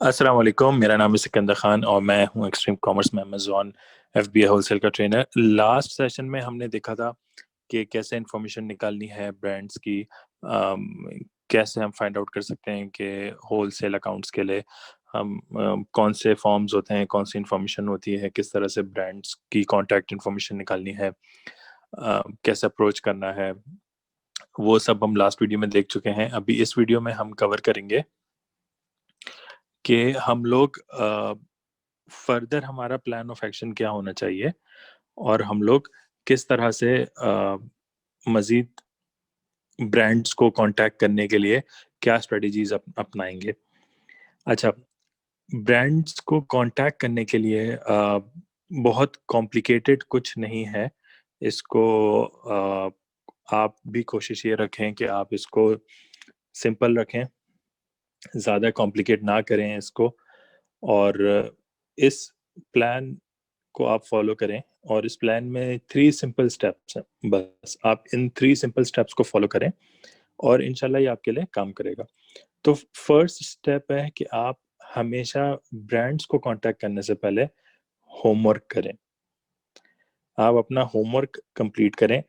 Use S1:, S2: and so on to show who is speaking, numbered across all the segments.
S1: अस्सलाम वालेकुम। मेरा नाम है सिकंदर खान और मैं हूं एक्सट्रीम कॉमर्स में अमेजॉन एफबीआई होलसेल का ट्रेनर। लास्ट सेशन में हमने देखा था कि कैसे इंफॉर्मेशन निकालनी है ब्रांड्स की। कैसे हम फाइंड आउट कर सकते हैं कि होलसेल अकाउंट्स के लिए हम कौन से फॉर्म्स होते हैं, कौन सी इंफॉर्मेशन होती है, किस तरह से ब्रांड्स की कांटेक्ट इंफॉर्मेशन निकालनी है, कैसे अप्रोच करना है। वो सब हम लास्ट वीडियो में देख चुके हैं। अभी इस वीडियो में हम कवर करेंगे कि हम लोग फर्दर हमारा प्लान ऑफ एक्शन क्या होना चाहिए और हम लोग किस तरह से मजीद ब्रांड्स को कांटेक्ट करने के लिए क्या स्ट्रेटजीज अपनाएंगे। अच्छा, ब्रांड्स को कांटेक्ट करने के लिए बहुत कॉम्प्लिकेटेड कुछ नहीं है इसको। आप भी कोशिश ये रखें कि आप इसको सिंपल रखें, ज़्यादा कॉम्प्लिकेट ना करें इसको। और इस प्लान को आप फॉलो करें। और इस प्लान में 3 सिंपल स्टेप्स हैं, बस आप इन 3 सिंपल स्टेप्स को फॉलो करें और इंशाल्लाह ये आपके लिए काम करेगा। तो फर्स्ट स्टेप है कि आप हमेशा ब्रांड्स को कांटेक्ट करने से पहले होमवर्क करें। आप अपना होमवर्क कंप्लीट करें।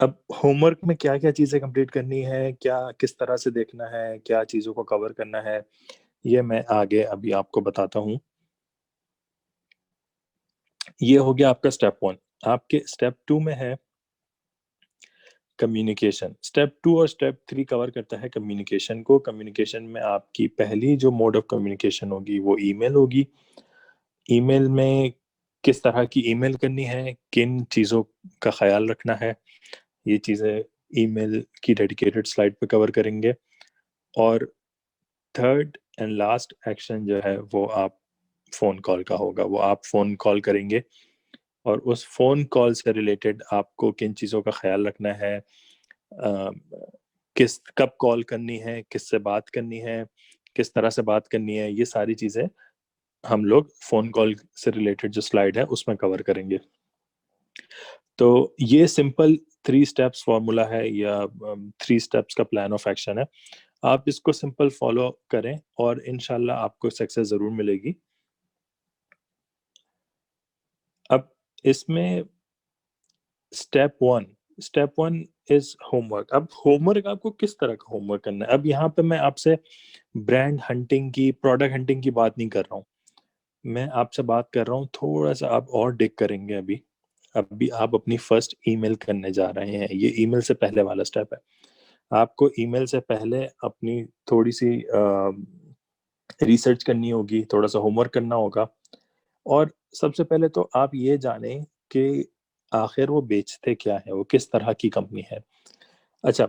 S1: अब होमवर्क में क्या क्या चीज़ें कंप्लीट करनी है, क्या किस तरह से देखना है, क्या चीज़ों को कवर करना है, ये मैं आगे अभी आपको बताता हूँ। ये हो गया आपका स्टेप 1। आपके स्टेप 2 में है कम्युनिकेशन। स्टेप 2 और स्टेप 3 कवर करता है कम्युनिकेशन को। कम्युनिकेशन में आपकी पहली जो मोड ऑफ कम्युनिकेशन होगी वो ईमेल होगी। ईमेल में किस तरह की ईमेल करनी है, किन चीज़ों का ख्याल रखना है, ये चीज़ें ईमेल की डेडिकेटेड स्लाइड पे कवर करेंगे। और थर्ड एंड लास्ट एक्शन जो है वो आप फ़ोन कॉल का होगा। वो आप फ़ोन कॉल करेंगे और उस फ़ोन कॉल से रिलेटेड आपको किन चीज़ों का ख्याल रखना है, अ, किस कब कॉल करनी है, किससे बात करनी है, किस तरह से बात करनी है, ये सारी चीज़ें हम लोग फ़ोन कॉल से रिलेटेड जो स्लाइड है उसमें कवर करेंगे। तो ये सिंपल 3 स्टेप्स फॉर्मूला है या 3 स्टेप्स का प्लान ऑफ एक्शन है। आप इसको सिंपल फॉलो करें और इंशाल्लाह आपको सक्सेस ज़रूर मिलेगी। अब इसमें स्टेप 1 इज होमवर्क। अब होमवर्क आपको किस तरह का होमवर्क करना है। अब यहाँ पे मैं आपसे ब्रांड हंटिंग की, प्रोडक्ट हंटिंग की बात नहीं कर रहा हूँ। मैं आपसे बात कर रहा हूँ, थोड़ा सा आप और डिग करेंगे। अभी आप अपनी फर्स्ट ईमेल करने जा रहे हैं। ये ईमेल से पहले वाला स्टेप है। आपको ईमेल से पहले अपनी थोड़ी सी रिसर्च करनी होगी, थोड़ा सा होमवर्क करना होगा। और सबसे पहले तो आप ये जानें कि आखिर वो बेचते क्या है, वो किस तरह की कंपनी है। अच्छा,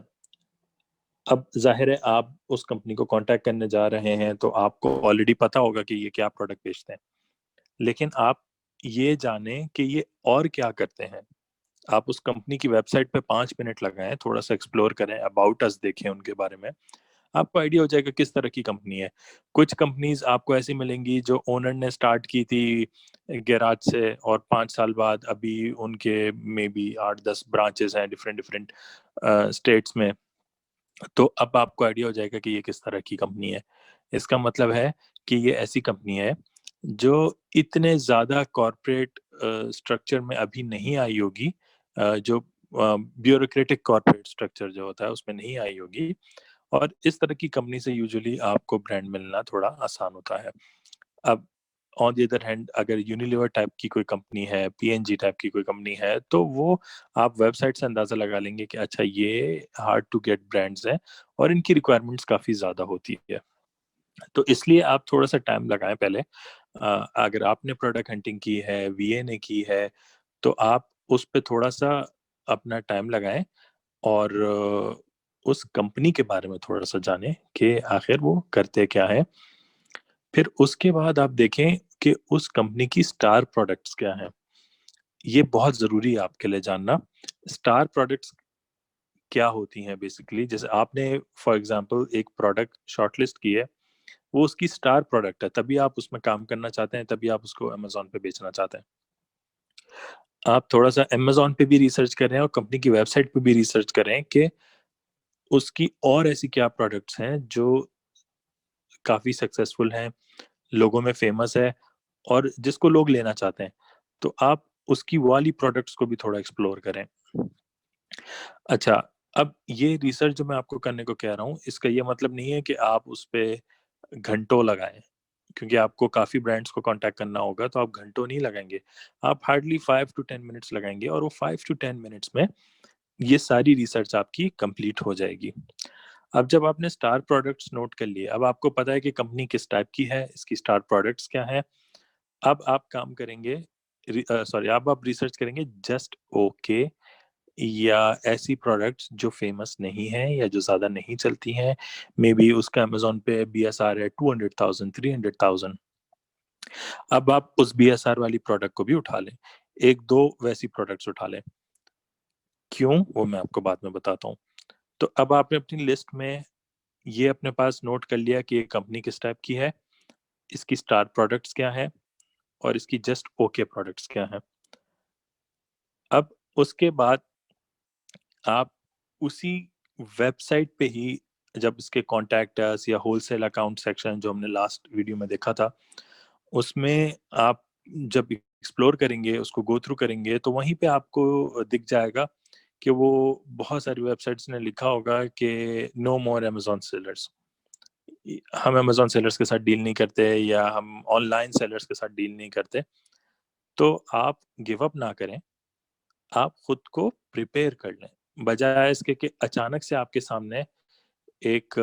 S1: अब जाहिर है आप उस कंपनी को कांटेक्ट करने जा रहे हैं तो आपको ऑलरेडी पता होगा कि ये क्या प्रोडक्ट बेचते हैं। लेकिन आप ये जानें कि ये और क्या करते हैं। आप उस कंपनी की वेबसाइट पे 5 मिनट लगाएं, थोड़ा सा एक्सप्लोर करें, अबाउट अस देखें उनके बारे में। आपको आइडिया हो जाएगा किस तरह की कंपनी है। कुछ कंपनीज आपको ऐसी मिलेंगी जो ओनर ने स्टार्ट की थी गैराज से और 5 साल बाद अभी उनके मे बी 8-10 ब्रांचेस हैं डिफरेंट डिफरेंट स्टेट्स में। तो अब आपको आइडिया हो जाएगा कि ये किस तरह की कंपनी है। इसका मतलब है कि ये ऐसी कंपनी है जो इतने ज़्यादा कॉरपोरेट स्ट्रक्चर में अभी नहीं आई होगी, जो ब्यूरोक्रेटिक कॉरपोरेट स्ट्रक्चर जो होता है उसमें नहीं आई होगी। और इस तरह की कंपनी से यूजुअली आपको ब्रांड मिलना थोड़ा आसान होता है। अब ऑन द अदर हैंड अगर यूनिलीवर टाइप की कोई कंपनी है, पीएनजी टाइप की कोई कंपनी है, तो वो आप वेबसाइट से अंदाज़ा लगा लेंगे कि अच्छा ये हार्ड टू गेट ब्रांड्स हैं और इनकी रिक्वायरमेंट्स काफ़ी ज़्यादा होती है। तो इसलिए आप थोड़ा-सा टाइम लगाएँ पहले। अगर आपने प्रोडक्ट हंटिंग की है, वीए ने की है, तो आप उस पे थोड़ा-सा अपना टाइम लगाएँ और उस कंपनी के बारे में थोड़ा-सा जानें कि आखिर वो करते क्या हैं। फिर उसके बाद आप देखें कि उस कंपनी की स्टार प्रोडक्ट्स क्या हैं। ये बहुत ज़रूरी है आपके लिए जानना। स्टार प्रोडक्ट्स क्या होती हैं बेसिकली, जैसे आपने फॉर एग्ज़ाम्पल एक प्रोडक्ट शॉर्टलिस्ट की है, वो उसकी स्टार प्रोडक्ट है, तभी आप उसमें काम करना चाहते हैं, तभी आप उसको अमेज़न पे बेचना चाहते हैं। आप थोड़ा-सा अमेज़न पे भी रिसर्च करें और कंपनी की वेबसाइट पे भी रिसर्च करें कि उसकी और ऐसी क्या प्रोडक्ट्स हैं जो काफ़ी सक्सेसफुल हैं, लोगों में फेमस है और जिसको लोग लेना चाहते हैं, तो आप उसकी वाली प्रोडक्ट्स को भी थोड़ा एक्सप्लोर करें। अच्छा, अब ये रिसर्च जो मैं आपको करने को कह रहा हूँ, इसका ये मतलब नहीं है कि आप उस पे घंटों लगाएँ, क्योंकि आपको काफ़ी ब्रांड्स को कॉन्टैक्ट करना होगा, तो आप घंटों नहीं लगाएँगे। आप हार्डली 5 टू 10 मिनट्स लगाएँगे और वो 5 टू 10 मिनट्स में ये सारी रिसर्च आपकी कंप्लीट हो जाएगी। अब जब आपने स्टार प्रोडक्ट्स नोट कर लिए, अब आपको पता है कि कंपनी किस टाइप की है, इसकी स्टार प्रोडक्ट्स क्या हैं। अब आप काम करेंगे अब आप रिसर्च करेंगे जस्ट ओके या ऐसी प्रोडक्ट्स जो फेमस नहीं हैं या जो ज़्यादा नहीं चलती हैं। मे बी उसका अमेज़न पे बीएसआर है 200,000 300,000। अब आप उस बीएसआर वाली प्रोडक्ट को भी उठा लें। 1-2 वैसी प्रोडक्ट्स उठा लें। क्यों? वो मैं आपको बाद में बताता हूँ। तो अब आपने अपनी लिस्ट में ये अपने पास नोट कर लिया कि ये कंपनी किस टाइप की है, इसकी स्टार प्रोडक्ट्स क्या हैं और इसकी जस्ट ओके प्रोडक्ट्स क्या हैं। अब उसके बाद आप उसी वेबसाइट पे ही जब इसके कॉन्टैक्ट अस या होलसेल अकाउंट सेक्शन जो हमने लास्ट वीडियो में देखा था, उसमें आप जब एक्सप्लोर करेंगे, उसको गो थ्रू करेंगे, तो वहीं पे आपको दिख जाएगा कि वो बहुत सारी वेबसाइट्स ने लिखा होगा कि नो मोर अमेज़न सेलर्स। हम अमेज़न सेलर्स के साथ डील नहीं करते या हम ऑनलाइन सेलर्स के साथ डील नहीं करते। तो आप गिव अप ना करें, आप खुद को प्रिपेयर कर लें। बजाय इसके कि अचानक से आपके सामने एक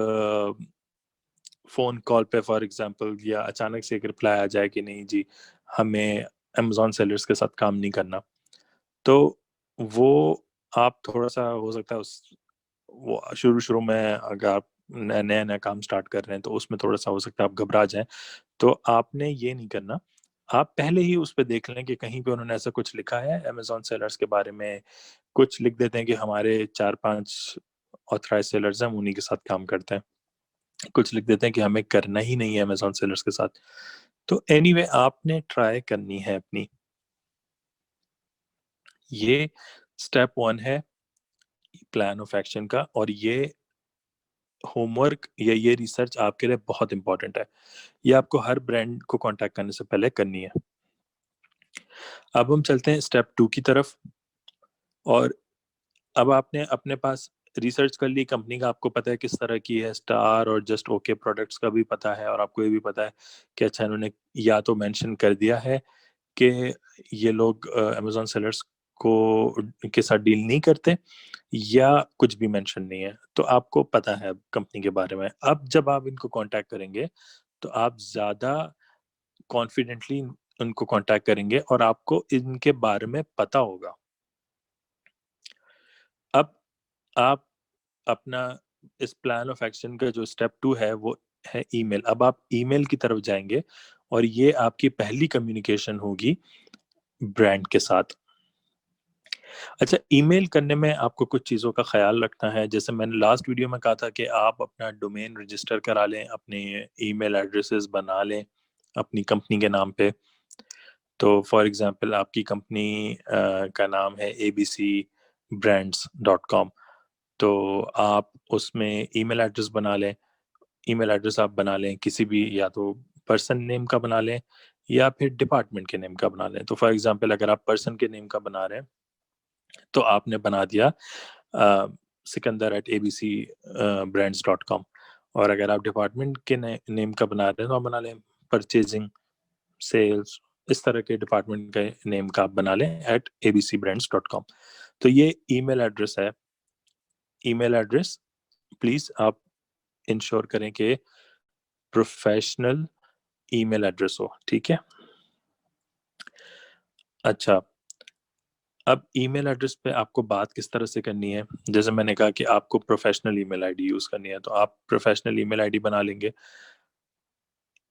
S1: फ़ोन कॉल पे फॉर एग्ज़ाम्पल या अचानक से एक रिप्लाई आ जाए कि नहीं जी, हमें अमेज़न सेलर्स के साथ काम नहीं करना। तो वो आप थोड़ा-सा हो सकता है उस वो शुरू-शुरू में अगर आप नया-नया काम स्टार्ट कर रहे हैं, तो उसमें थोड़ा-सा हो सकता है आप घबरा जाएँ। तो आपने ये नहीं करना, आप पहले ही उस पे देख लें कि कहीं पे उन्होंने ऐसा कुछ लिखा है अमेज़न सेलर्स के बारे में, कुछ लिख देते हैं कि हमारे 4-5 ऑथराइज़्ड सेलर्स हैं, हम उन्हीं के साथ काम करते हैं। कुछ लिख देते हैं कि हमें करना ही नहीं है अमेज़न सेलर्स के साथ। तो एनीवे आपने ट्राई करनी है अपनी। ये स्टेप 1 है प्लान ऑफ एक्शन का और ये होमवर्क या ये रिसर्च आपके लिए बहुत इम्पोर्टेंट है। ये आपको हर ब्रांड को कॉन्टैक्ट करने से पहले करनी है। अब हम चलते हैं स्टेप 2 की तरफ और अब आपने अपने पास रिसर्च कर ली कंपनी का आपको पता है किस तरह की है, स्टार और जस्ट ओके प्रोडक्ट्स का भी पता है और आपको ये भी पता है कि अच्छा इन्होंने या तो मेंशन कर दिया है कि ये लोग अमेज़न सेलर्स को के साथ डील नहीं करते या कुछ भी मेंशन नहीं है। तो आपको पता है अब कंपनी के बारे में। अब जब आप इनको कॉन्टैक्ट करेंगे, तो आप ज़्यादा कॉन्फिडेंटली उनको कॉन्टैक्ट करेंगे और आपको इनके बारे में पता होगा। अब आप अपना इस प्लान ऑफ एक्शन का जो स्टेप 2 है वो है ईमेल। अब आप ईमेल की तरफ जाएँगे और ये आपकी पहली कम्युनिकेशन होगी ब्रांड के साथ। अच्छा, ईमेल करने में आपको कुछ चीज़ों का ख़्याल रखना है, जैसे मैंने लास्ट वीडियो में कहा था कि आप अपना डोमेन रजिस्टर करा लें, अपने ईमेल एड्रेसेस बना लें, अपनी कंपनी के नाम पे। तो फॉर एग्ज़ाम्पल आपकी कंपनी का नाम है abcbrands.com, तो आप उसमें ईमेल एड्रेस बना लें। ईमेल एड्रेस आप बना लें किसी भी या तो पर्सन नेम का बना लें या फिर डिपार्टमेंट के नेम का बना लें। तो फॉर एग्ज़ाम्पल अगर आप पर्सन के नेम का बना रहे हैं, तो आपने बना दिया सिकंदर@abcbrands.com और अगर आप डिपार्टमेंट के नेम का बना रहे हैं तो आप बना लें परचेजिंग, सेल्स, इस तरह के डिपार्टमेंट के नेम का आप बना लें @abcbrands.com। तो ये ईमेल एड्रेस है। ईमेल एड्रेस प्लीज़ आप इंश्योर करें कि प्रोफेशनल ईमेल एड्रेस हो, ठीक है? अच्छा, अब ईमेल एड्रेस पे आपको बात किस तरह से करनी है? जैसे मैंने कहा कि आपको प्रोफ़ेशनल ईमेल आईडी यूज़ करनी है, तो आप प्रोफ़ेशनल ईमेल आईडी बना लेंगे।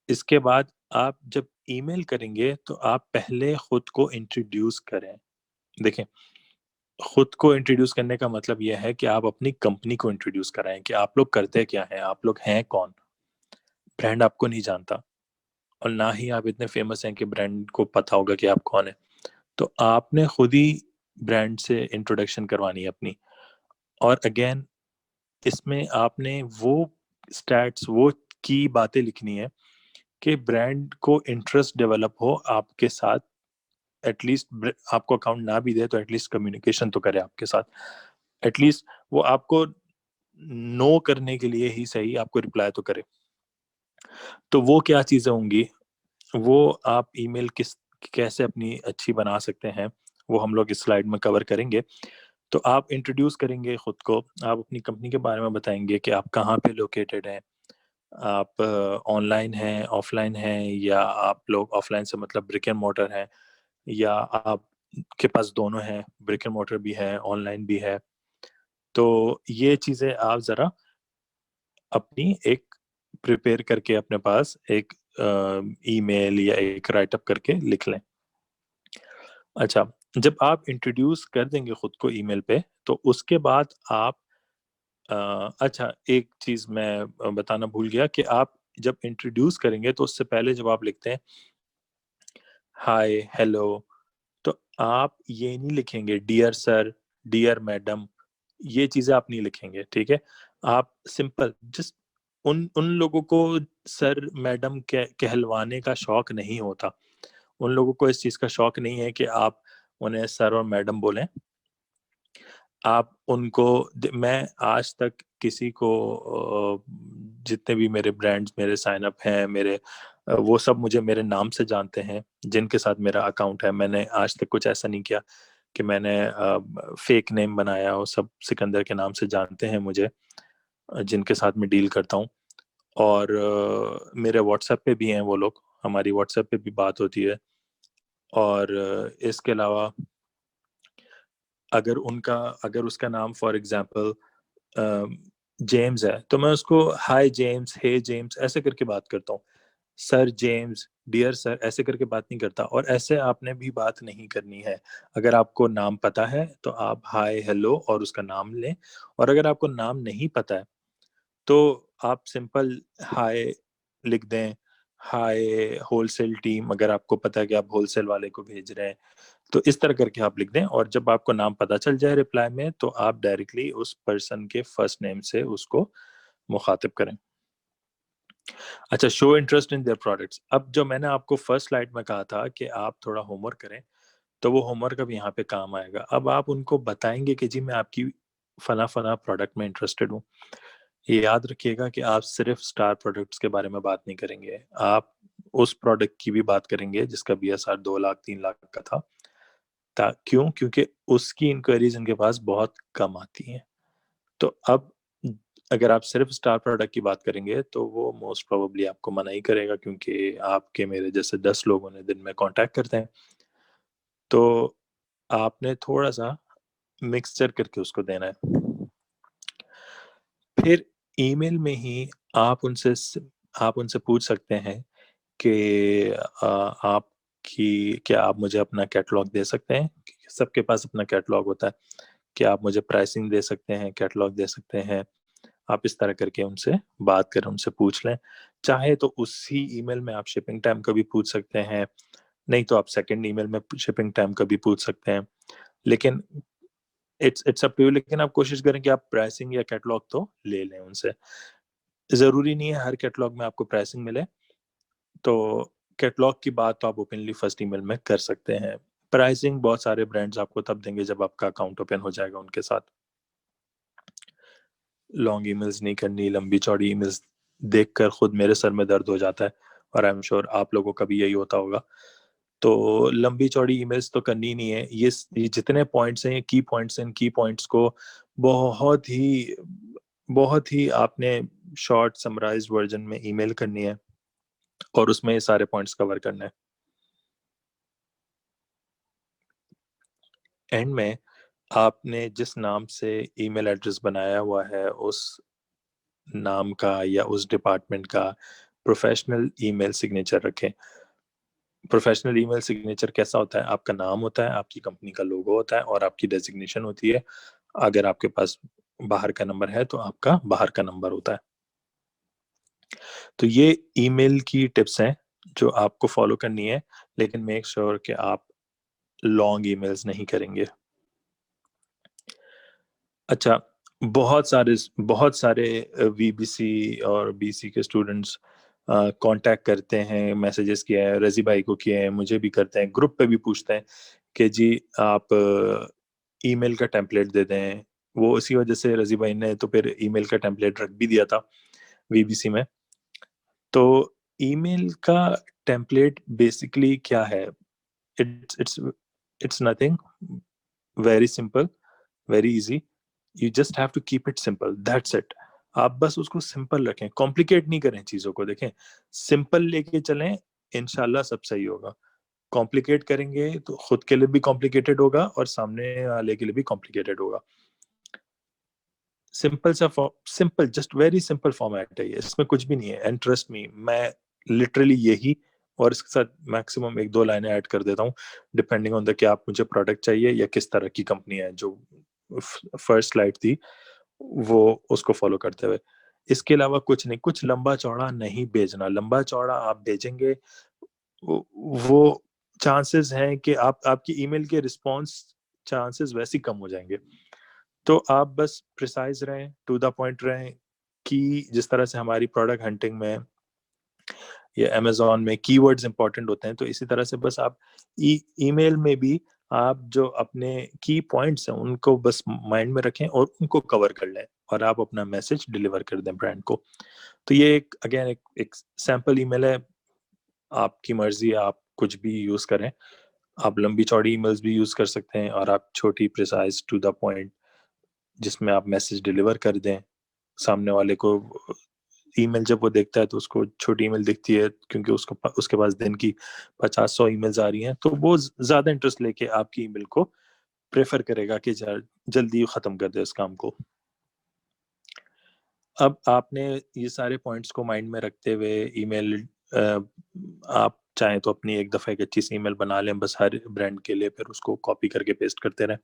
S1: इसके बाद आप जब ईमेल करेंगे, तो आप पहले खुद को इंट्रोड्यूस करें। देखें, खुद को इंट्रोड्यूस करने का मतलब ये है कि आप अपनी कंपनी को इंट्रोड्यूस कराएँ कि आप लोग करते क्या हैं? आप लोग हैं कौन? ब्रांड आपको नहीं जानता और ना ही आप इतने फ़ेमस हैं कि ब्रांड को पता होगा कि आप कौन हैं। तो आपने खुद ही ब्रांड से इंट्रोडक्शन करवानी है अपनी और अगेन इसमें आपने वो स्टैट्स, वो की बातें लिखनी है कि ब्रांड को इंटरेस्ट डेवलप हो आपके साथ। एटलीस्ट आपको अकाउंट ना भी दे तो एटलीस्ट कम्युनिकेशन तो करे आपके साथ। एटलीस्ट वो आपको नो करने के लिए ही सही आपको रिप्लाई तो करे। तो वो क्या चीज़ें होंगी, वो आप ईमेल किस कैसे अपनी अच्छी बना सकते हैं, वो हम लोग इस स्लाइड में कवर करेंगे। तो आप इंट्रोड्यूस करेंगे खुद को, आप अपनी कंपनी के बारे में बताएंगे कि आप कहाँ पे लोकेटेड हैं, आप ऑनलाइन हैं, ऑफलाइन हैं, या आप लोग ऑफलाइन से मतलब ब्रिक एंड मोर्टर हैं, या आप के पास दोनों हैं, ब्रिक एंड मोर्टर भी है, ऑनलाइन भी है। तो ये चीज़ें आप ज़रा अपनी एक प्रिपेयर करके अपने पास एक ईमेल या एक राइटअप करके लिख लें। अच्छा, जब आप इंट्रोड्यूस कर देंगे खुद को ईमेल पे, तो उसके बाद आप अच्छा एक चीज़ मैं बताना भूल गया कि आप जब इंट्रोड्यूस करेंगे तो उससे पहले जब आप लिखते हैं हाय, हेलो, तो आप ये नहीं लिखेंगे डियर सर, डियर मैडम, ये चीज़ें आप नहीं लिखेंगे, ठीक है? आप सिंपल जस्ट उन उन लोगों को सर, मैडम कहलवाने का शौक नहीं होता। उन लोगों को इस चीज़ का शौक नहीं है कि आप उन्हें सर और मैडम बोलें। आप उनको मैं आज तक किसी को जितने भी मेरे ब्रांड्स मेरे साइन अप हैं, मेरे वो सब मुझे मेरे नाम से जानते हैं जिनके साथ मेरा अकाउंट है। मैंने आज तक कुछ ऐसा नहीं किया कि मैंने फेक नेम बनाया हो। सब सिकंदर के नाम से जानते हैं मुझे, जिनके साथ मैं डील करता हूँ। और मेरे व्हाट्सएप पे भी हैं वो लोग, हमारी व्हाट्सएप पे भी बात होती है। और इसके अलावा अगर उसका नाम फॉर एग्जांपल जेम्स है, तो मैं उसको हाय जेम्स, हे जेम्स ऐसे करके बात करता हूँ। सर जेम्स, डियर सर ऐसे करके बात नहीं करता। और ऐसे आपने भी बात नहीं करनी है। अगर आपको नाम पता है तो आप हाय, हेलो और उसका नाम लें। और अगर आपको नाम नहीं पता है तो आप सिंपल हाय लिख दें। हाय होलसेल टीम, अगर आपको पता है कि आप होलसेल वाले को भेज रहे हैं, तो इस तरह करके आप लिख दें। और जब आपको नाम पता चल जाए रिप्लाई में, तो आप डायरेक्टली उस पर्सन के फर्स्ट नेम से उसको मुखातिब करें। अच्छा, show interest in their products. अब जो मैंने आपको फर्स्ट स्लाइड में कहा था कि आप थोड़ा होमवर्क करें, तो वो होमवर्क अब यहाँ पे काम आएगा। अब आप उनको बताएंगे कि जी मैं आपकी फला फला प्रोडक्ट में इंटरेस्टेड हूँ। ये याद रखिएगा कि आप सिर्फ स्टार प्रोडक्ट्स के बारे में बात नहीं करेंगे, आप उस प्रोडक्ट की भी बात करेंगे जिसका बीएसआर 2 लाख 3 लाख का था। क्यों? क्योंकि उसकी इंक्वायरीज इनके पास बहुत कम आती हैं। तो अब अगर आप सिर्फ स्टार प्रोडक्ट की बात करेंगे तो वो मोस्ट प्रोबेबली आपको मना ही करेगा, क्योंकि आपके मेरे जैसे 10 लोग उन्हें दिन में कांटेक्ट करते हैं। तो आपने थोड़ा सा मिक्सचर करके उसको देना है। फिर ईमेल में ही आप उनसे पूछ सकते हैं कि आपकी क्या आप मुझे अपना कैटलॉग दे सकते हैं? सबके पास अपना कैटलॉग होता है। क्या आप मुझे प्राइसिंग दे सकते हैं, कैटलॉग दे सकते हैं? आप इस तरह करके उनसे बात करें, उनसे पूछ लें। चाहे तो उसी ईमेल में आप शिपिंग टाइम का भी पूछ सकते हैं, नहीं तो आप सेकंड ईमेल में शिपिंग टाइम का भी पूछ सकते हैं। लेकिन इट्स अप टू यू, लेकिन आप कोशिश करें कि आप प्राइसिंग या कैटलॉग तो ले लें उनसे। ज़रूरी नहीं है हर कैटलॉग में आपको प्राइसिंग मिले, तो कैटलॉग की बात तो आप ओपनली फर्स्ट ईमेल में कर सकते हैं। प्राइसिंग बहुत सारे ब्रांड्स आपको तब देंगे जब आपका अकाउंट ओपन हो जाएगा उनके साथ। लॉन्ग ईमेल्स नहीं करनी, लंबी चौड़ी ईमेल्स देखकर खुद मेरे सर में दर्द हो जाता है, और आई एम श्योर आप लोगों का भी यही होता होगा। तो लंबी चौड़ी ईमेल्स तो करनी नहीं है। ये जितने पॉइंट्स हैं, की पॉइंट्स हैं, इन की पॉइंट्स को बहुत ही बहुत ही आपने शॉर्ट समराइज्ड वर्जन में ईमेल करनी है, और उसमें ये सारे पॉइंट्स कवर करना है। एंड में आपने जिस नाम से ईमेल एड्रेस बनाया हुआ है, उस नाम का या उस डिपार्टमेंट का प्रोफेशनल ईमेल सिग्नेचर रखें। प्रोफेशनल ईमेल सिग्नेचर कैसा होता है? आपका नाम होता है, आपकी कंपनी का लोगो होता है, और आपकी डेजिग्नेशन होती है। अगर आपके पास बाहर का नंबर है तो आपका बाहर का नंबर होता है। तो ये ईमेल की टिप्स हैं जो आपको फॉलो करनी है, लेकिन मेक श्योर कि आप लॉन्ग ईमेल्स नहीं करेंगे। अच्छा, बहुत सारे वीबीसी और बीसी के स्टूडेंट्स कांटेक्ट करते हैं, मैसेजेस किया है, रजी भाई को किए हैं, मुझे भी करते हैं, ग्रुप पे भी पूछते हैं कि जी आप ईमेल का टेम्पलेट दे दें। वो उसी वजह से रजी भाई ने तो फिर ईमेल का टेम्पलेट रख भी दिया था वीबीसी में। तो ईमेल का टेम्पलेट बेसिकली क्या है? It's nothing, very simple, very easy. You just have to keep it simple, that's it. आप बस उसको सिंपल रखें, कॉम्प्लिकेट नहीं करें चीजों को। देखें, सिंपल लेके चलें, इंशाल्लाह सब सही होगा। कॉम्प्लिकेट करेंगे तो खुद के लिए भी कॉम्प्लिकेटेड होगा और सामने वाले के लिए भी कॉम्प्लिकेटेड होगा। सिंपल सा simple, just very simple format है ये, इसमें कुछ भी नहीं है। एंड ट्रस्ट मी, मैं लिटरली यही और इसके साथ मैक्सिमम एक दो लाइनें ऐड कर देता हूँ, डिपेंडिंग ऑन द कि आप मुझे प्रोडक्ट चाहिए या किस तरह की कंपनी है। जो फर्स्ट स्लाइड थी वो उसको फॉलो करते हुए, इसके अलावा कुछ नहीं, कुछ लंबा चौड़ा नहीं भेजना। लंबा चौड़ा आप भेजेंगे, वो चांसेस हैं कि आपकी ईमेल के रिस्पॉन्स चांसेस वैसे ही कम हो जाएंगे। तो आप बस प्रिसाइज रहें, टू द पॉइंट रहें, कि जिस तरह से हमारी प्रोडक्ट हंटिंग में या अमेजोन में कीवर्ड्स इंपॉर्टेंट होते हैं, तो इसी तरह से बस आप ईमेल में भी आप जो अपने की पॉइंट्स हैं उनको बस माइंड में रखें और उनको कवर कर लें और आप अपना मैसेज डिलीवर कर दें ब्रांड को। तो ये एक अगेन एक सैंपल ईमेल है, आपकी मर्जी, आप कुछ भी यूज करें। आप लंबी चौड़ी ईमेल्स भी यूज कर सकते हैं और आप छोटी प्रिसाइज टू द पॉइंट जिसमें आप मैसेज डिलीवर कर दें सामने वाले को। ईमेल जब वो देखता है तो उसको छोटी ईमेल दिखती है, क्योंकि उसको उसके पास दिन की 50-100 ईमेल्स आ रही हैं, तो वो ज्यादा इंटरेस्ट लेके आपकी ईमेल को प्रेफर करेगा कि जल्दी खत्म कर दे इस काम को। अब आपने ये सारे पॉइंट्स को माइंड में रखते हुए ईमेल, आप चाहें तो अपनी एक दफा एक अच्छी सी ईमेल बना लें बस हर ब्रांड के लिए, फिर उसको कॉपी करके पेस्ट करते रहें।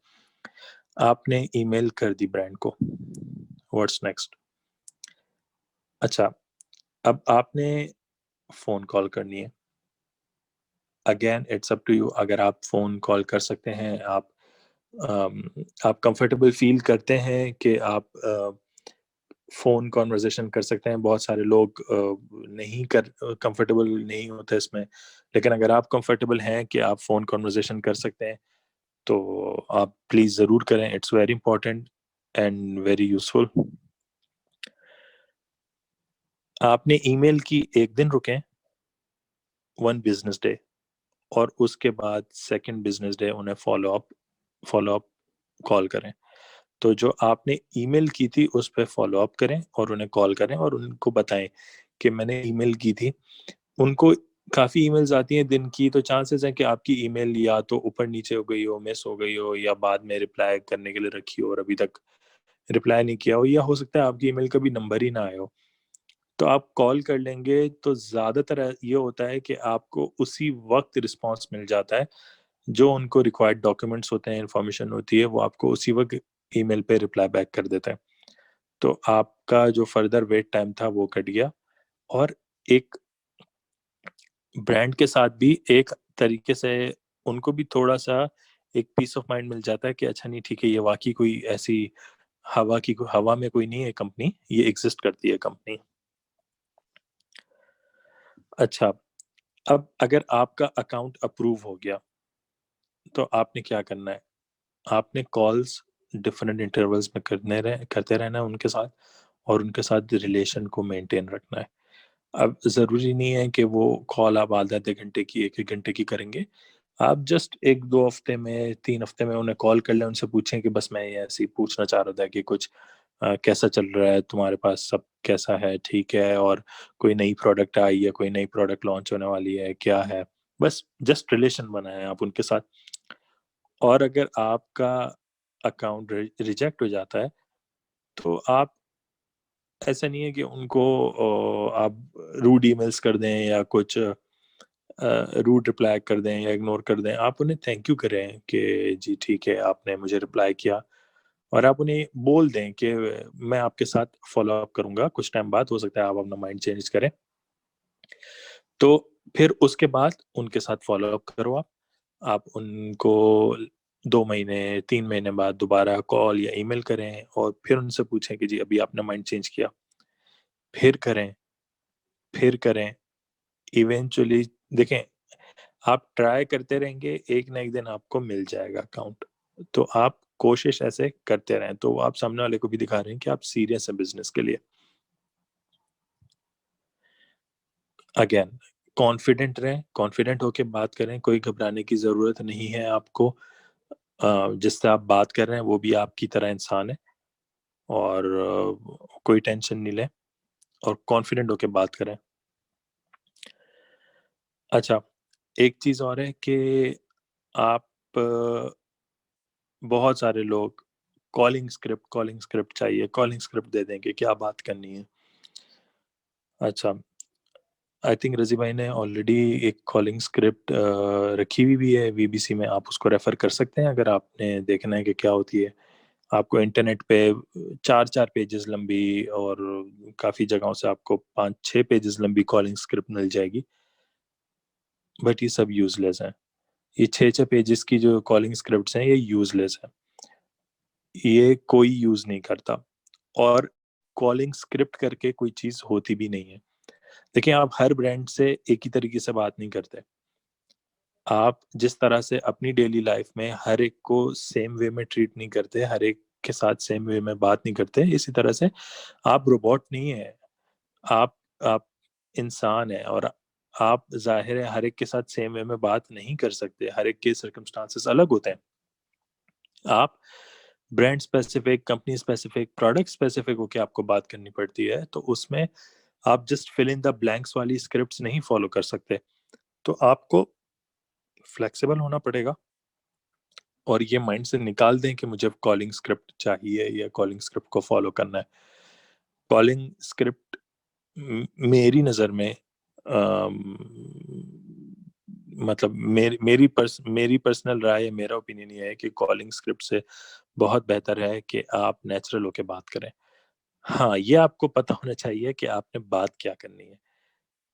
S1: आपने ईमेल कर दी ब्रांड को, व्हाट्स नेक्स्ट? अच्छा, अब आपने फोन कॉल करनी है। Again it's up to you, अगर आप फोन कॉल कर सकते हैं, आप कंफर्टेबल फील करते हैं कि आप फोन कॉन्वर्जेशन कर सकते हैं। बहुत सारे लोग नहीं कर कंफर्टेबल नहीं होते इसमें, लेकिन अगर आप कंफर्टेबल हैं कि आप फोन कॉन्वर्जेशन कर सकते हैं तो आप प्लीज जरूर करें। It's very important and very useful. आपने ईमेल की एक दिन रुकें, 1 बिजनेस डे, और उसके बाद सेकंड बिजनेस डे उन्हें फॉलो अप कॉल करें। तो जो आपने ईमेल की थी उस पर फॉलो अप करें और उन्हें कॉल करें और उनको बताएं कि मैंने ईमेल की थी। उनको काफ़ी ईमेल्स आती हैं दिन की, तो चांसेस हैं कि आपकी ईमेल या तो ऊपर नीचे हो गई हो, मिस हो गई हो, या बाद में रिप्लाई करने के लिए रखी हो और अभी तक रिप्लाई नहीं किया हो, या हो सकता है आपकी ईमेल का भी नंबर ही ना आए हो। तो आप कॉल कर लेंगे तो ज़्यादातर ये होता है कि आपको उसी वक्त रिस्पॉन्स मिल जाता है। जो उनको रिक्वायर्ड डॉक्यूमेंट्स होते हैं, इंफॉर्मेशन होती है, वो आपको उसी वक्त ईमेल पे रिप्लाई बैक कर देते हैं। तो आपका जो फर्दर वेट टाइम था वो कट गया। और एक ब्रांड के साथ भी एक तरीके से उनको भी थोड़ा सा एक पीस ऑफ माइंड मिल जाता है कि अच्छा नहीं ठीक है, ये वाकई कोई ऐसी हवा में कोई नहीं है कंपनी, ये एग्जिस्ट करती है कंपनी। अच्छा, अब अगर आपका अकाउंट अप्रूव हो गया तो आपने क्या करना है? आपने कॉल्स डिफरेंट इंटरवल्स में करते रहना है उनके साथ, और उनके साथ रिलेशन को मेंटेन रखना है। अब ज़रूरी नहीं है कि वो कॉल आप आधे आधे घंटे की, एक एक घंटे की करेंगे। आप जस्ट 1-2 हफ्ते में, 3 हफ्ते में उन्हें कॉल कर लें, उनसे पूछें कि बस मैं ये ऐसे ही पूछना चाह रहा था कि कुछ कैसा चल रहा है तुम्हारे पास, सब कैसा है, ठीक है, और कोई नई प्रोडक्ट आई है, कोई नई प्रोडक्ट लॉन्च होने वाली है, क्या है। बस जस्ट रिलेशन बनाएं आप उनके साथ। और अगर आपका अकाउंट रिजेक्ट हो जाता है तो आप, ऐसा नहीं है कि उनको आप रूड ईमेल्स कर दें या कुछ रूड रिप्लाई कर दें या इग्नोर कर दें। आप उन्हें थैंक यू करें कि जी ठीक है आपने मुझे रिप्लाई किया, और आप उन्हें बोल दें कि मैं आपके साथ फॉलो अप करूंगा कुछ टाइम बाद, हो सकता है आप अपना माइंड चेंज करें। तो फिर उसके बाद उनके साथ फॉलो अप करो आप उनको 2 महीने 3 महीने बाद दोबारा कॉल या ईमेल करें और फिर उनसे पूछें कि जी अभी आपने माइंड चेंज किया, फिर करें, फिर करें। इवेंचुअली देखें, आप ट्राई करते रहेंगे, एक ना एक दिन आपको मिल जाएगा अकाउंट। तो आप कोशिश ऐसे करते रहें, तो आप सामने वाले को भी दिखा रहे हैं कि आप सीरियस हैं बिजनेस के लिए। अगेन, कॉन्फिडेंट रहें, कॉन्फिडेंट होके बात करें, कोई घबराने की ज़रूरत नहीं है आपको। जिससे आप बात कर रहे हैं वो भी आपकी तरह इंसान है, और कोई टेंशन नहीं लें और कॉन्फिडेंट होके बात करें। अच्छा, एक चीज़ और है कि आप बहुत सारे लोग कॉलिंग स्क्रिप्ट चाहिए, कॉलिंग स्क्रिप्ट दे देंगे, क्या बात करनी है। अच्छा, आई थिंक रज़ी भाई ने ऑलरेडी एक कॉलिंग स्क्रिप्ट रखी हुई भी है वीबीसी में, आप उसको रेफ़र कर सकते हैं अगर आपने देखना है कि क्या होती है। आपको इंटरनेट पे 4-4 पेजेज़ लंबी और काफ़ी जगहों से आपको 5-6 पेजेज़ लंबी कॉलिंग स्क्रिप्ट मिल जाएगी, बट ये सब यूज़लेस हैं। ये 6-6 पेजेज़ की जो कॉलिंग स्क्रिप्ट्स हैं, ये यूज़लेस हैं। ये कोई यूज़ नहीं करता, और कॉलिंग स्क्रिप्ट करके कोई चीज़ होती भी नहीं है। देखिए, आप हर ब्रांड से एक ही तरीके से बात नहीं करते। आप जिस तरह से अपनी डेली लाइफ में हर एक को सेम वे में ट्रीट नहीं करते, हर एक के साथ सेम वे में बात नहीं करते, इसी तरह से आप रोबोट नहीं हैं। आप इंसान हैं, और आप ज़ाहिर है हर एक के साथ सेम वे में बात नहीं कर सकते, हर एक के सर्कमस्टांसेस अलग होते हैं। आप brand specific, company specific, product specific होके आपको बात करनी पड़ती है, तो उसमें आप just fill in the blanks वाली स्क्रिप्ट्स नहीं फॉलो कर सकते। तो आपको फ्लेक्सिबल होना पड़ेगा, और ये माइंड से निकाल दें कि मुझे कॉलिंग स्क्रिप्ट चाहिए या कॉलिंग स्क्रिप्ट को फॉलो करना है। कॉलिंग स्क्रिप्ट मेरी नज़र में मतलब मेरी पर्सनल राय, मेरा ओपिनियन ये है कि कॉलिंग स्क्रिप्ट से बहुत बेहतर है कि आप नेचुरल होके बात करें। हाँ, ये आपको पता होना चाहिए कि आपने बात क्या करनी है।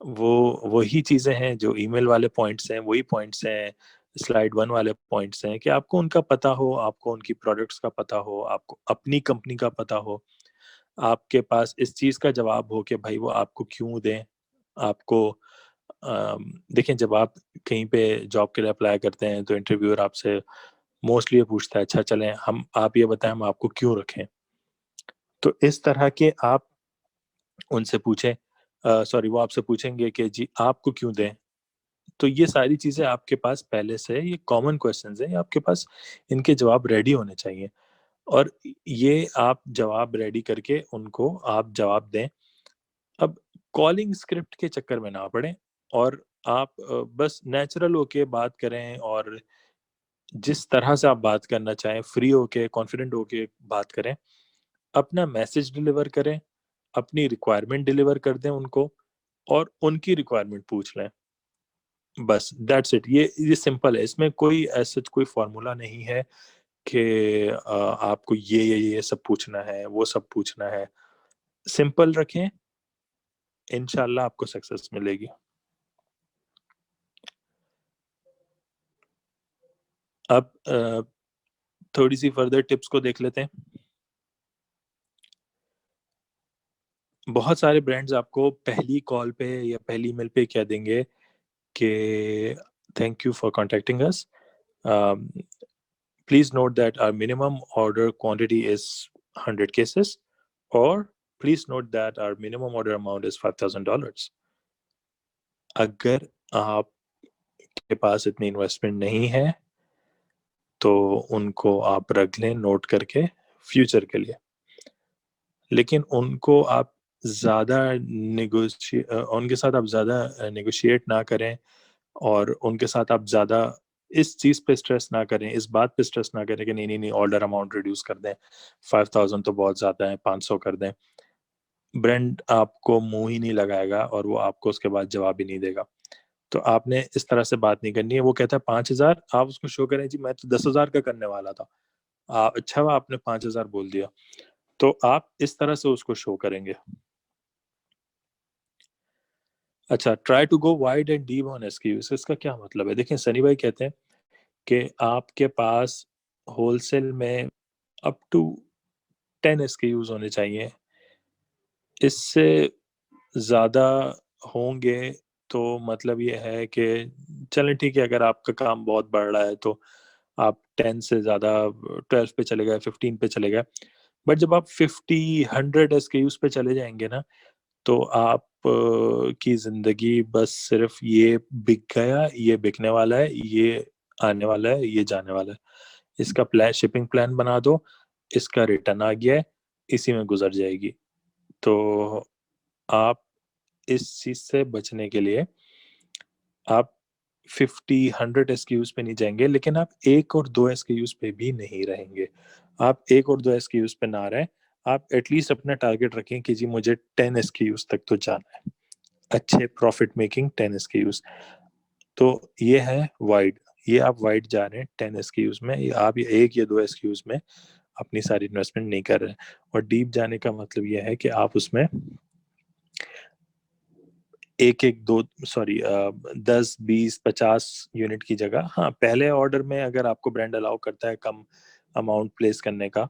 S1: वही चीज़ें हैं जो ईमेल वाले पॉइंट्स हैं, वही पॉइंट्स हैं, स्लाइड 1 वाले पॉइंट्स हैं, कि आपको उनका पता हो, आपको उनकी प्रोडक्ट्स का पता हो, आपको अपनी कंपनी का पता हो, आपके पास इस चीज़ का जवाब हो कि भाई वो आपको क्यों दें। आपको देखें, जब आप कहीं पे जॉब के लिए अप्लाई करते हैं तो इंटरव्यूअर आपसे मोस्टली ये पूछता है, अच्छा चलें हम आप ये बताएँ हम आपको क्यों रखें? तो इस तरह के आप उनसे पूछें, सॉरी वो आपसे पूछेंगे कि जी आपको क्यों दें? तो ये सारी चीज़ें आपके पास पहले से ये कॉमन क्वेश्चंस हैं, आपके पास इनके जवाब रेडी होने चाहिए, और ये आप जवाब रेडी करके उनको आप जवाब दें। अब कॉलिंग स्क्रिप्ट के चक्कर में ना पड़ें, और आप बस नेचुरल होके बात करें, और जिस तरह से आप बात करना चाहें, फ्री होके, कॉन्फिडेंट होके बात करें। अपना मैसेज डिलीवर करें, अपनी रिक्वायरमेंट डिलीवर कर दें उनको, और उनकी रिक्वायरमेंट पूछ लें। बस दैट्स इट। ये सिंपल है, इसमें कोई ऐसा कोई फ़ॉर्मूला नहीं है कि आपको ये सब पूछना है, वो सब पूछना है। सिंपल रखें, इंशाल्लाह आपको सक्सेस मिलेगी। अब थोड़ी-सी फर्दर टिप्स को देख लेते हैं। बहुत सारे ब्रांड्स आपको पहली कॉल पे या पहली ईमेल पे कह देंगे कि thank you for contacting us. Please note that our minimum order quantity is 100 cases, or please note that our minimum order amount is $5,000. अगर आपके पास इतनी इन्वेस्टमेंट नहीं है, तो उनको आप रख लें नोट करके फ्यूचर के लिए। लेकिन उनके साथ आप ज़्यादा नेगोशिएट ना करें, और उनके साथ आप ज़्यादा इस चीज़ पे स्ट्रेस ना करें, इस बात पे स्ट्रेस ना करें कि नहीं, ऑर्डर अमाउंट रिड्यूस कर दें, 5000 तो बहुत ज़्यादा है, 500 कर दें। ब्रांड आपको मुँह ही नहीं लगाएगा, और वो आपको उसके बाद जवाब ही नहीं देगा। तो आपने इस तरह से बात नहीं करनी है। वो कहता है 5000, आप उसको शो करें, जी मैं तो 10,000 का करने वाला था। अच्छा हुआ आपने 5000 बोल दिया। तो आप इस तरह से उसको शो करेंगे। अच्छा, try to go wide and deep on excuse, इसका क्या मतलब है? देखिए, सनी भाई कहते हैं कि आपके पास होलसेल में अप टू 10 एसकेयूज होने चाहिए। इससे ज़्यादा होंगे तो मतलब ये है कि चलें ठीक है, अगर आपका काम बहुत बढ़ रहा है तो आप 10 से ज़्यादा 12 पे चले गए, 15 पे चले गए। बट जब आप 50 100 एसकेयूज पे चले जाएंगे ना, तो आप की ज़िंदगी बस सिर्फ ये बिक गया, ये बिकने वाला है, ये आने वाला है, ये जाने वाला है, इसका प्लान, शिपिंग प्लान बना दो, इसका रिटर्न आ गया है, इसी में गुजर जाएगी। तो आप इस चीज़ से बचने के लिए आप 50 100 एसक्यूज पे नहीं जाएंगे, लेकिन आप एक और दो एसक्यूज पे भी नहीं रहेंगे। आप एक और दो एसक्यूज पे ना रहें, आप एटलीस्ट अपना टारगेट रखें कि जी मुझे 10 एसक्यूज तक तो जाना है, अच्छे प्रॉफिट मेकिंग 10 एसक्यूज। तो ये है वाइड, ये आप वाइड जा रहे हैं 10 एसक्यूज में, आप ये एक या दो एसक्यूज में अपनी सारी इन्वेस्टमेंट नहीं कर रहे हैं। और डीप जाने का मतलब ये है कि आप उसमें एक एक दो सॉरी 10 20 50 यूनिट की जगह, हाँ पहले ऑर्डर में अगर आपको ब्रांड अलाउ करता है कम अमाउंट प्लेस करने का,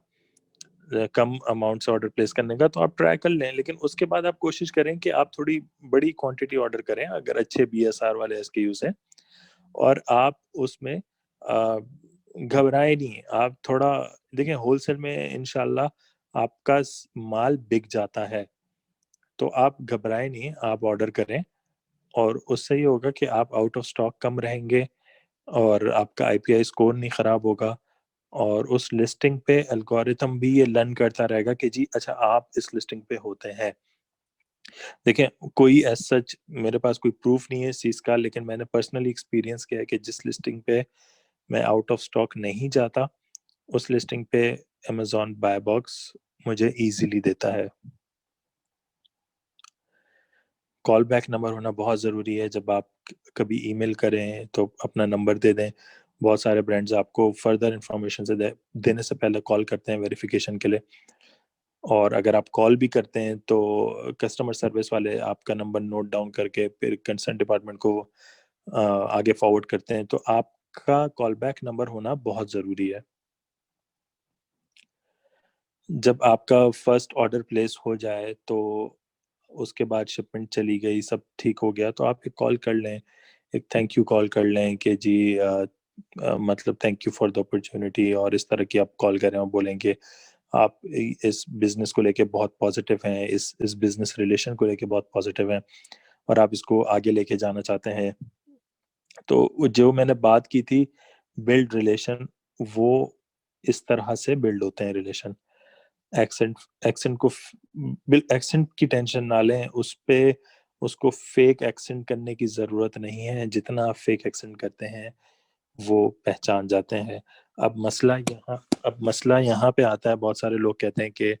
S1: कम अमाउंट से ऑर्डर प्लेस करने का, तो आप ट्राई कर लें। लेकिन उसके बाद आप कोशिश करें कि आप थोड़ी बड़ी क्वांटिटी ऑर्डर करें अगर अच्छे बीएसआर वाले एसकेयूज हैं, और आप उसमें घबराए नहीं। आप थोड़ा देखें, होलसेल में इंशाल्लाह आपका माल बिक जाता है, तो आप घबराए नहीं, आप ऑर्डर करें। और उससे ये होगा कि आप आउट ऑफ स्टॉक कम रहेंगे, और आपका आईपीआई स्कोर नहीं खराब होगा, और उस लिस्टिंग पे एल्गोरिथम भी ये लर्न करता रहेगा कि जी अच्छा आप इस लिस्टिंग पे होते हैं। देखें, कोई एज सच मेरे पास कोई प्रूफ नहीं है इस चीज़ का, लेकिन मैंने पर्सनली एक्सपीरियंस किया है कि जिस लिस्टिंग पे मैं आउट ऑफ स्टॉक नहीं जाता, उस लिस्टिंग पे अमेजॉन बाय बॉक्स मुझे इजीली देता है। कॉल बैक नंबर होना बहुत ज़रूरी है। जब आप कभी ईमेल करें तो अपना नंबर दे दें। बहुत सारे ब्रांड्स आपको फर्दर इंफॉर्मेशन से देने से पहले कॉल करते हैं वेरिफिकेशन के लिए। और अगर आप कॉल भी करते हैं तो कस्टमर सर्विस वाले आपका नंबर नोट डाउन करके फिर कंसर्न डिपार्टमेंट को आगे फॉरवर्ड करते हैं। तो आपका कॉल बैक नंबर होना बहुत ज़रूरी है। जब आपका फर्स्ट ऑर्डर प्लेस हो जाए तो उसके बाद शिपमेंट चली गई, सब ठीक हो गया, तो आप एक कॉल कर लें, एक थैंक यू कॉल कर लें कि जी मतलब thank you for the opportunity, और इस तरह की आप कॉल करें और बोलेंगे आप इस बिजनेस को लेके बहुत पॉजिटिव हैं, इस बिजनेस रिलेशन को लेके बहुत पॉजिटिव हैं, और आप इसको आगे लेके जाना चाहते हैं। तो जो मैंने बात की थी बिल्ड रिलेशन, वो इस तरह से बिल्ड होते हैं रिलेशन। एक्सेंट एक्सेंट को एक्सेंट की टेंशन ना लें, उस पे उसको फेक एक्सेंट करने की ज़रूरत नहीं है। जितना आप फेक एक्सेंट करते हैं वो पहचान जाते हैं। अब मसला यहाँ पे आता है, बहुत सारे लोग कहते हैं कि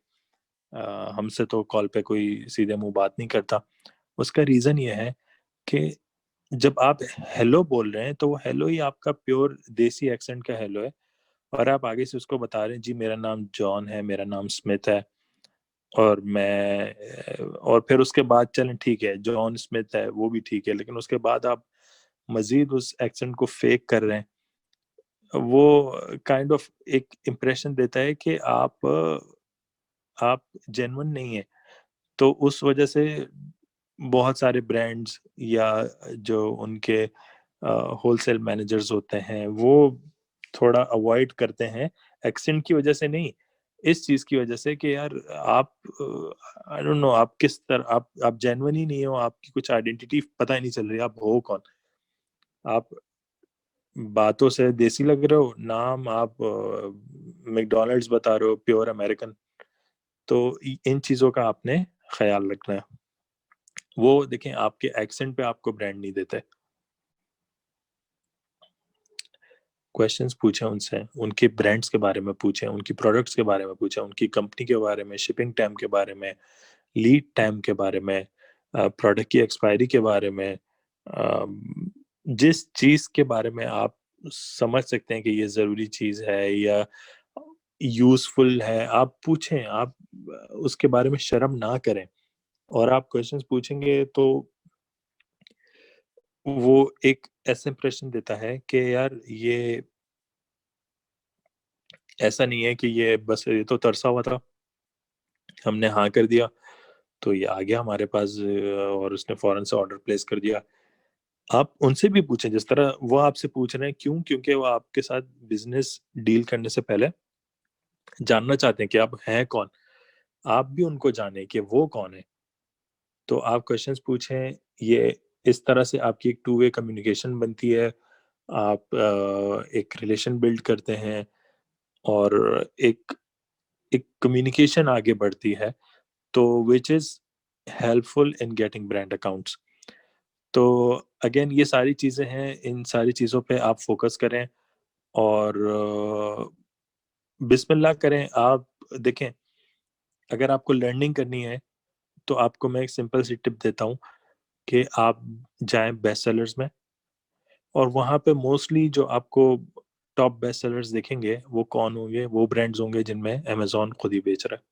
S1: हमसे तो कॉल पे कोई सीधे मुंह बात नहीं करता। उसका रीज़न ये है कि जब आप हेलो बोल रहे हैं तो वो हेलो ही आपका प्योर देसी एक्सेंट का हेलो है, और आप आगे से उसको बता रहे हैं जी मेरा नाम जॉन है, मेरा नाम स्मिथ है, और और फिर उसके बाद चलें ठीक है जॉन स्मिथ है वो भी ठीक है, लेकिन उसके बाद आप मजीद उस एक्सेंट को फेक कर रहे हैं। वो काइंड ऑफ एक इम्प्रेशन देता है कि आप जेन्युइन नहीं है। तो उस वजह से बहुत सारे ब्रांड्स या जो उनके होलसेल मैनेजर्स होते हैं वो थोड़ा अवॉइड करते हैं, एक्सेंट की वजह से नहीं, इस चीज की वजह से कि यार आप आई डोंट नो आप किस तरह, आप जेन्युइन ही नहीं हो, आपकी कुछ आइडेंटिटी पता ही नहीं चल रही, आप हो कौन। आप बातों से देसी लग रहे हो, नाम आप मैकडोनल्ड्स बता रहे हो प्योर अमेरिकन। तो इन चीजों का आपने ख्याल रखना है। वो देखें आपके एक्सेंट पे आपको ब्रांड नहीं देते। क्वेश्चंस पूछें उनसे, उनके ब्रांड्स के बारे में पूछें, उनकी प्रोडक्ट्स के बारे में पूछें, उनकी कंपनी के बारे में, शिपिंग टाइम के बारे में, लीड टाइम के बारे में, प्रोडक्ट की एक्सपायरी के बारे में, जिस चीज के बारे में आप समझ सकते हैं कि ये जरूरी चीज है या यूजफुल है, आप पूछें। आप उसके बारे में शर्म ना करें, और आप क्वेश्चंस पूछेंगे तो वो एक ऐसा इंप्रेशन देता है कि यार ऐसा नहीं है कि ये बस ये तो तरसा हुआ था, हमने हाँ कर दिया तो ये आ गया हमारे पास और उसने फौरन से ऑर्डर प्लेस कर दिया। आप उनसे भी पूछें जिस तरह वो आपसे पूछ रहे हैं, क्यों? क्योंकि वो आपके साथ बिजनेस डील करने से पहले जानना चाहते हैं कि आप हैं कौन, आप भी उनको जाने कि वो कौन है। तो आप क्वेश्चंस पूछें, ये इस तरह से आपकी एक टू वे कम्युनिकेशन बनती है, आप एक रिलेशन बिल्ड करते हैं और एक एक कम्युनिकेशन आगे बढ़ती है, तो which is helpful in getting brand accounts. तो अगेन ये सारी चीज़ें हैं, इन सारी चीज़ों पे आप फोकस करें और बिस्मिल्लाह करें। आप देखें, अगर आपको लर्निंग करनी है तो आपको मैं एक सिंपल सी टिप देता हूँ कि आप जाएं बेस्ट सेलर्स में, और वहाँ पे मोस्टली जो आपको टॉप बेस्ट सेलर्स दिखेंगे वो कौन होंगे? वो ब्रांड्स होंगे जिनमें अमेजोन खुद ही बेच रहा है,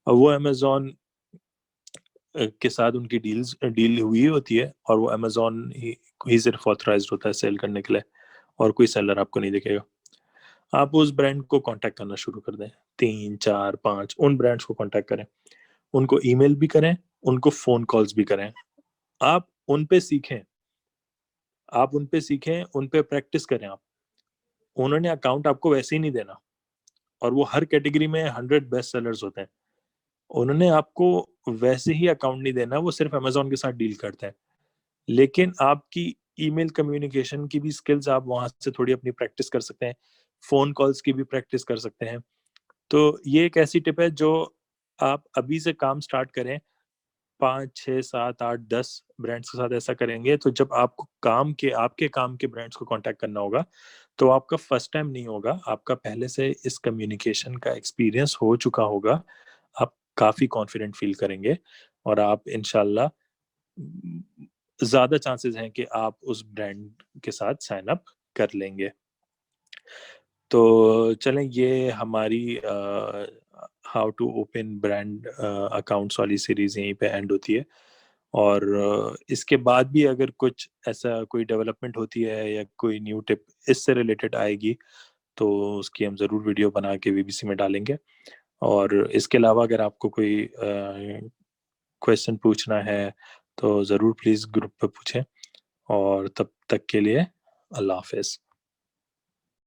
S1: और वो अमेजोन के साथ उनकी डील हुई होती है, और वो अमेजोन ही सिर्फ ऑथराइज्ड होता है सेल करने के लिए, और कोई सेलर आपको नहीं दिखेगा। आप उस ब्रांड को कांटेक्ट करना शुरू कर दें, 3 4 5 उन ब्रांड्स को कांटेक्ट करें, उनको ईमेल भी करें, उनको फोन कॉल्स भी करें। आप उन पे सीखें, आप उन पे सीखें, उन पे प्रैक्टिस करें आप। उन्होंने अकाउंट आपको वैसे ही नहीं देना, और वो हर कैटेगरी में 100 बेस्ट सेलर्स होते हैं, उन्होंने आपको वैसे ही अकाउंट नहीं देना, वो सिर्फ अमेजोन के साथ डील करते हैं। लेकिन आपकी ईमेल कम्युनिकेशन की भी स्किल्स आप वहां से थोड़ी अपनी प्रैक्टिस कर सकते हैं, फोन कॉल्स की भी प्रैक्टिस कर सकते हैं। तो ये एक ऐसी टिप है जो आप अभी से काम स्टार्ट करें, 5 6 7 8 10 ब्रांड्स के साथ ऐसा करेंगे, तो जब आपको आपके काम के ब्रांड्स को कांटेक्ट करना होगा, तो आपका फर्स्ट टाइम नहीं होगा, आपका पहले से इस कम्युनिकेशन का एक्सपीरियंस हो चुका होगा। आप काफी कॉन्फिडेंट फील करेंगे, और आप इंशाल्लाह ज्यादा चांसेस हैं कि आप उस ब्रांड के साथ साइन अप कर लेंगे। तो चलें, ये हमारी how to open brand accounts वाली सीरीज यहीं पे एंड होती है। और इसके बाद भी अगर कुछ ऐसा कोई डेवलपमेंट होती है या कोई न्यू टिप इससे रिलेटेड आएगी, तो उसकी हम ज़रूर वीडियो बना के बीबीसी में डालेंगे। और इसके अलावा अगर आपको कोई क्वेश्चन पूछना है तो ज़रूर प्लीज़ ग्रुप पे पूछें, और तब तक के लिए अल्लाह हाफिज़।